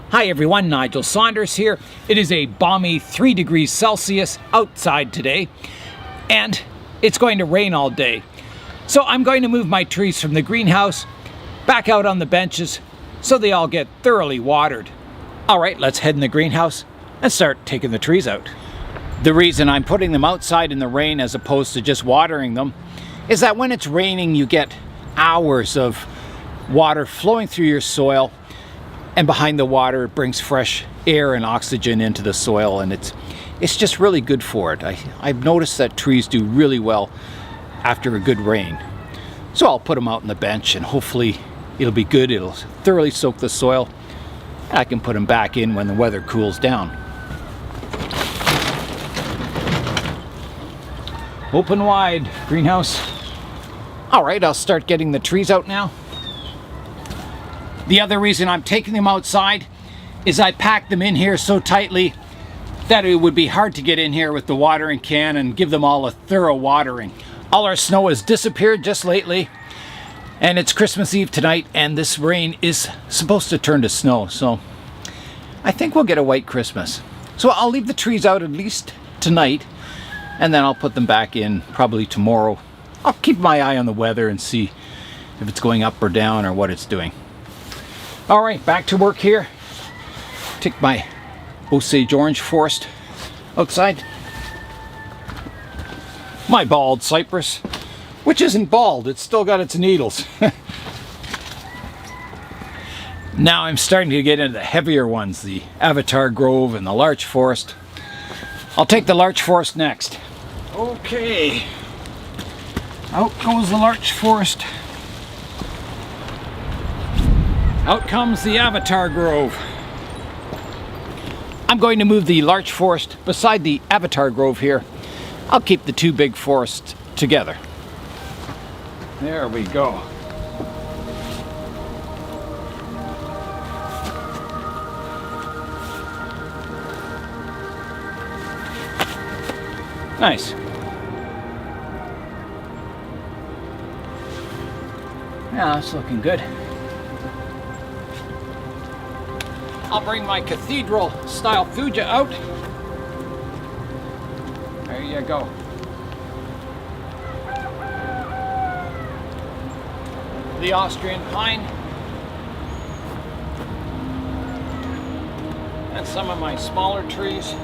Hi everyone, Nigel Saunders here. It is a balmy 3 degrees Celsius outside today, and it's going to rain all day. So I'm going to move my trees from the greenhouse back out on the benches so they all get thoroughly watered. All right, let's head in the greenhouse and start taking the trees out. The reason I'm putting them outside in the rain as opposed to just watering them is that when it's raining, you get hours of water flowing through your soil, and behind the water it brings fresh air and oxygen into the soil, and it's just really good for it. I've noticed that trees do really well after a good rain. So I'll put them out on the bench and hopefully it'll be good. It'll thoroughly soak the soil. I can put them back in when the weather cools down. Open wide, greenhouse. All right, I'll start getting the trees out now. The other reason I'm taking them outside is I packed them in here so tightly that it would be hard to get in here with the watering can and give them all a thorough watering. All our snow has disappeared just lately, and it's Christmas Eve tonight, and this rain is supposed to turn to snow, so I think we'll get a white Christmas. So I'll leave the trees out at least tonight, and then I'll put them back in probably tomorrow. I'll keep my eye on the weather and see if it's going up or down or what it's doing. All right, back to work here. Take my Osage orange forest outside. My bald cypress, which isn't bald, it's still got its needles. Now I'm starting to get into the heavier ones, the Avatar Grove and the larch forest. I'll take the larch forest next. Okay, out goes the larch forest. Out comes the Avatar Grove. I'm going to move the larch forest beside the Avatar Grove here. I'll keep the two big forests together. There we go. Nice. Yeah, that's looking good. I'll bring my cathedral style thuja out. There you go. The Austrian pine. And some of my smaller trees.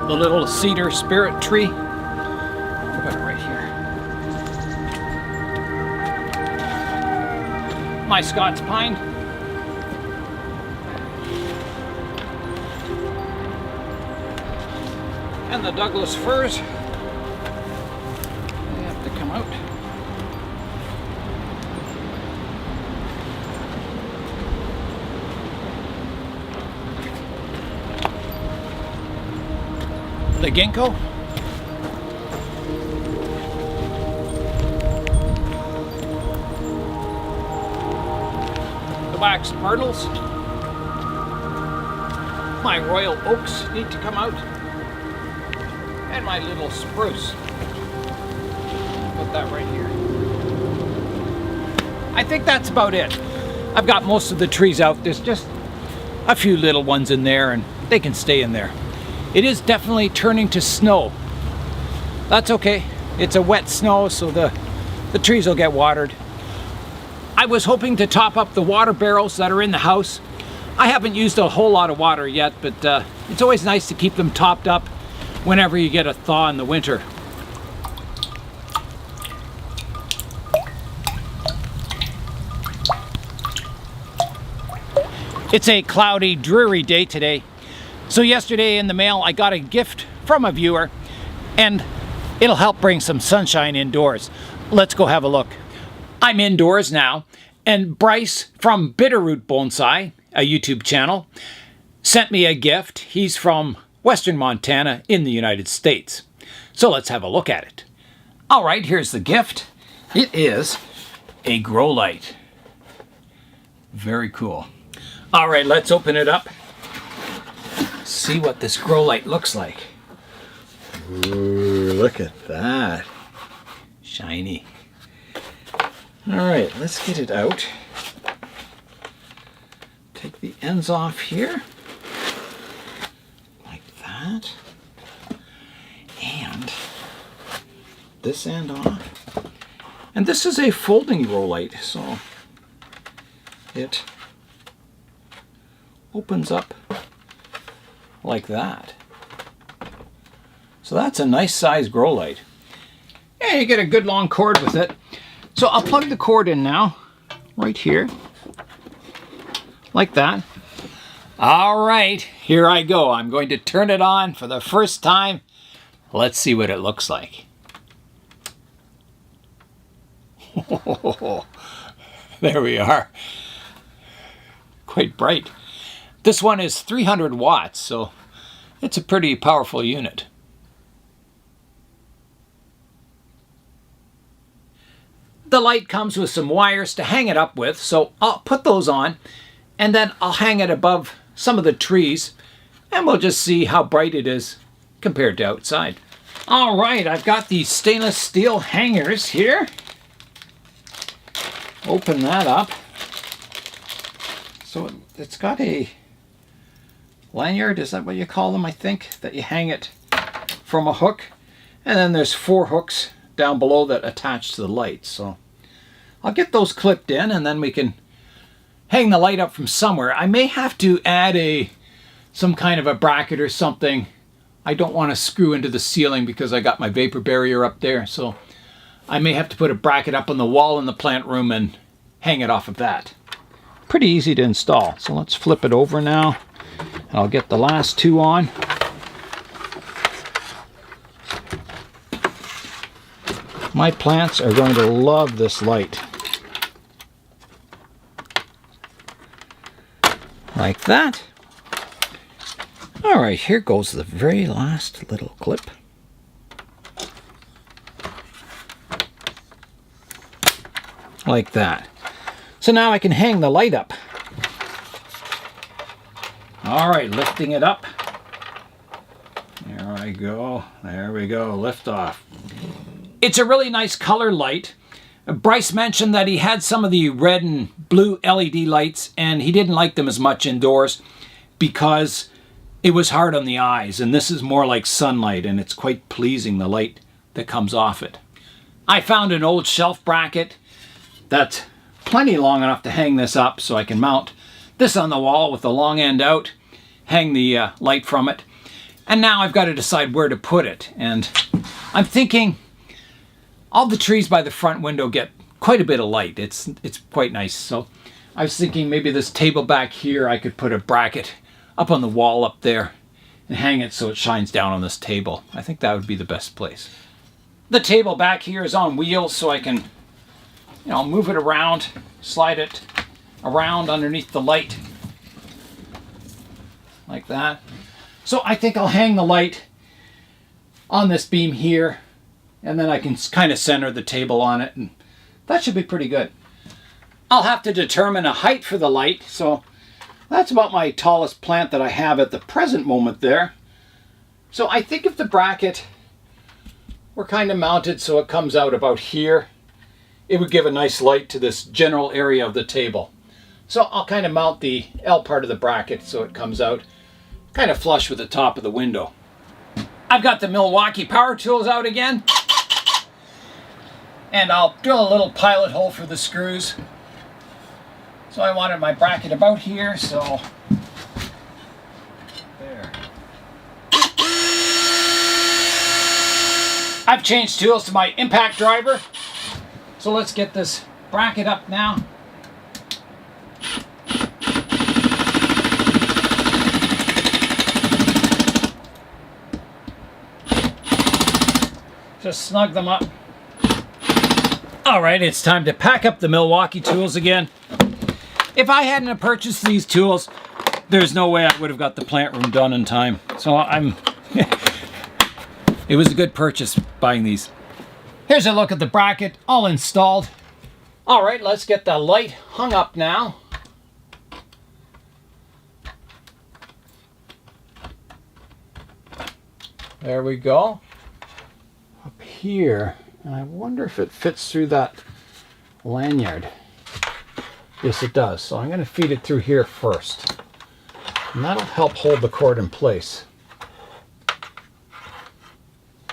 The little cedar spirit tree. Put it right here. My Scots pine. And the Douglas firs. They have to come out. The ginkgo. Wax myrtles. My royal oaks need to come out. And my little spruce. Put that right here. I think that's about it. I've got most of the trees out. There's just a few little ones in there, and they can stay in there. It is definitely turning to snow. That's okay. It's a wet snow, so the trees will get watered. I was hoping to top up the water barrels that are in the house. I haven't used a whole lot of water yet, but it's always nice to keep them topped up whenever you get a thaw in the winter. It's a cloudy, dreary day today. So yesterday in the mail, I got a gift from a viewer, and it'll help bring some sunshine indoors. Let's go have a look. I'm indoors now, and Bryce from Bitterroot Bonsai, a YouTube channel, sent me a gift. He's from Western Montana in the United States. So let's have a look at it. All right, here's the gift. It is a grow light. Very cool. All right, let's open it up. See what this grow light looks like. Ooh, look at that. Shiny. All right, let's get it out. Take the ends off here, like that. And this end off. And this is a folding grow light, so it opens up like that. So that's a nice size grow light. And you get a good long cord with it. So I'll plug the cord in now, right here, like that. All right, here I go. I'm going to turn it on for the first time. Let's see what it looks like. There we are. Quite bright. This one is 300 watts, so it's a pretty powerful unit. The light comes with some wires to hang it up with, so I'll put those on, and then I'll hang it above some of the trees, and we'll just see how bright it is compared to outside. All right, I've got these stainless steel hangers here. Open that up. So it's got a lanyard, is that what you call them, I think, that you hang it from a hook. And then there's 4 hooks down below that attach to the light. So I'll get those clipped in, and then we can hang the light up from somewhere. I may have to add some kind of a bracket or something. I don't want to screw into the ceiling because I got my vapor barrier up there. So I may have to put a bracket up on the wall in the plant room and hang it off of that. Pretty easy to install. So let's flip it over now. And I'll get the last 2 on. My plants are going to love this light. Like that. All right, here goes the very last little clip. Like that. So now I can hang the light up. All right, lifting it up. There I go. There we go. Lift off. It's a really nice color light. Bryce mentioned that he had some of the red and blue LED lights, and he didn't like them as much indoors because it was hard on the eyes, and this is more like sunlight, and it's quite pleasing, the light that comes off it. I found an old shelf bracket that's plenty long enough to hang this up, so I can mount this on the wall with the long end out, hang the light from it, and now I've got to decide where to put it. And I'm thinking all the trees by the front window get quite a bit of light. It's quite nice. So I was thinking maybe this table back here, I could put a bracket up on the wall up there and hang it so it shines down on this table. I think that would be the best place. The table back here is on wheels, so I can, move it around, slide it around underneath the light like that. So I think I'll hang the light on this beam here, and then I can kind of center the table on it, and that should be pretty good. I'll have to determine a height for the light, so that's about my tallest plant that I have at the present moment there. So I think if the bracket were kind of mounted so it comes out about here, it would give a nice light to this general area of the table. So I'll kind of mount the L part of the bracket so it comes out kind of flush with the top of the window. I've got the Milwaukee power tools out again, and I'll drill a little pilot hole for the screws. So I wanted my bracket about here, so there. I've changed tools to my impact driver. So let's get this bracket up now. Just snug them up. All right, it's time to pack up the Milwaukee tools again. If I hadn't have purchased these tools, there's no way I would have got the plant room done in time. So it was a good purchase buying these. Here's a look at the bracket, all installed. All right, let's get the light hung up now. There we go. Up here, and I wonder if it fits through that lanyard. Yes, it does. So I'm going to feed it through here first. And that'll help hold the cord in place.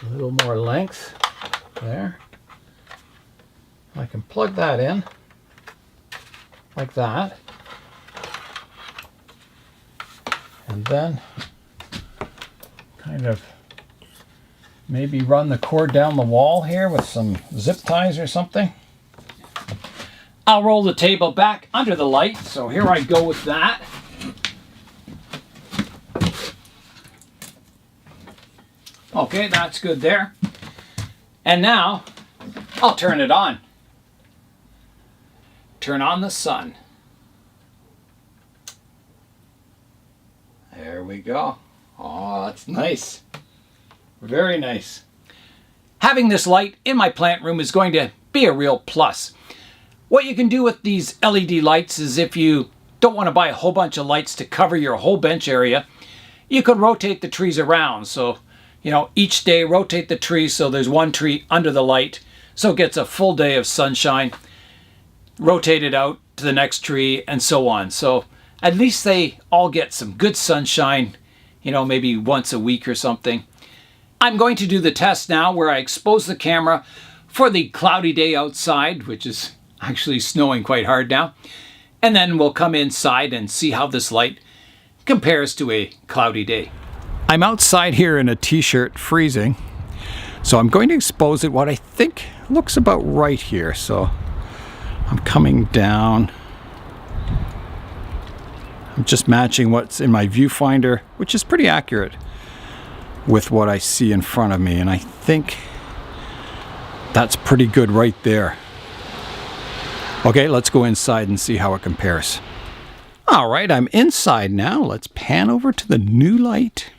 A little more length there. I can plug that in like that. And then kind of maybe run the cord down the wall here with some zip ties or something. I'll roll the table back under the light, so here I go with that. Okay, that's good there. And now I'll turn it on. Turn on the sun. There we go. Oh, that's nice. Very nice. Having this light in my plant room is going to be a real plus. What you can do with these LED lights is, if you don't want to buy a whole bunch of lights to cover your whole bench area, you could rotate the trees around. So, each day rotate the trees so there's one tree under the light, so it gets a full day of sunshine. Rotate it out to the next tree and so on. So at least they all get some good sunshine, maybe once a week or something. I'm going to do the test now where I expose the camera for the cloudy day outside, which is actually snowing quite hard now. And then we'll come inside and see how this light compares to a cloudy day. I'm outside here in a t-shirt, freezing. So I'm going to expose it what I think looks about right here. So I'm coming down. I'm just matching what's in my viewfinder, which is pretty accurate with what I see in front of me. And I think that's pretty good right there. Okay, let's go inside and see how it compares. All right, I'm inside now. Let's pan over to the new light.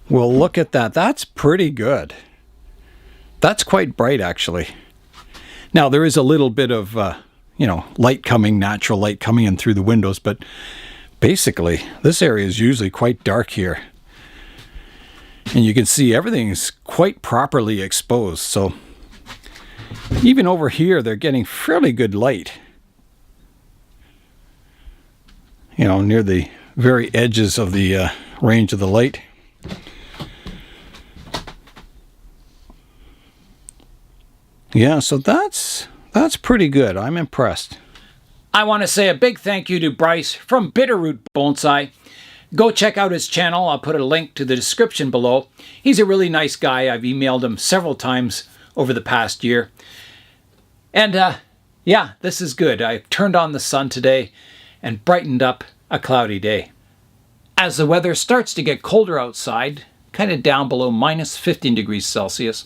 Well, look at that. That's pretty good. That's quite bright, actually. Now, there is a little bit of, light coming, natural light coming in through the windows, but basically, this area is usually quite dark here. And you can see everything's quite properly exposed. So even over here, they're getting fairly good light. Near the very edges of the range of the light. Yeah, so that's pretty good. I'm impressed. I want to say a big thank you to Bryce from Bitterroot Bonsai. Go check out his channel. I'll put a link to the description below. He's a really nice guy. I've emailed him several times over the past year. And yeah, this is good. I turned on the sun today and brightened up a cloudy day. As the weather starts to get colder outside, kind of down below minus 15 degrees Celsius,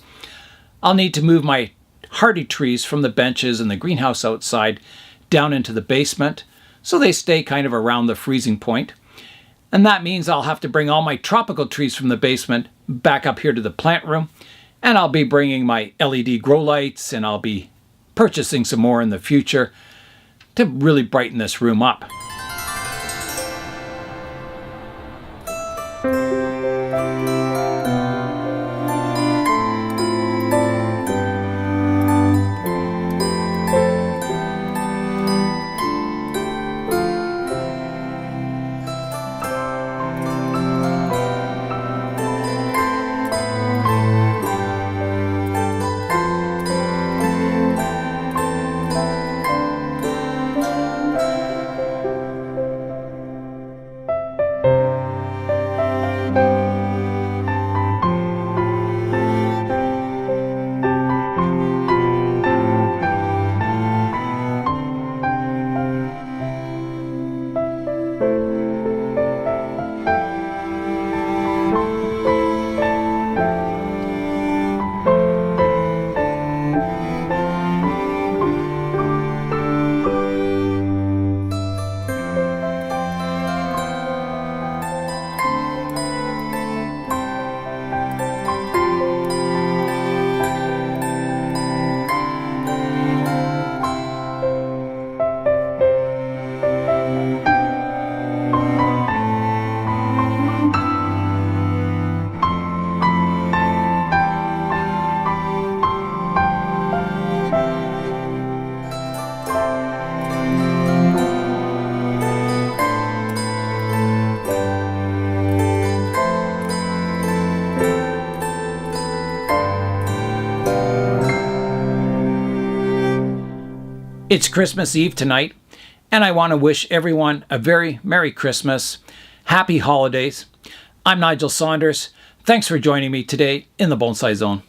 I'll need to move my hardy trees from the benches in the greenhouse outside down into the basement, so they stay kind of around the freezing point. And that means I'll have to bring all my tropical trees from the basement back up here to the plant room, and I'll be bringing my LED grow lights, and I'll be purchasing some more in the future to really brighten this room up. It's Christmas Eve tonight, and I want to wish everyone a very Merry Christmas, Happy Holidays. I'm Nigel Saunders. Thanks for joining me today in the Bonsai Zone.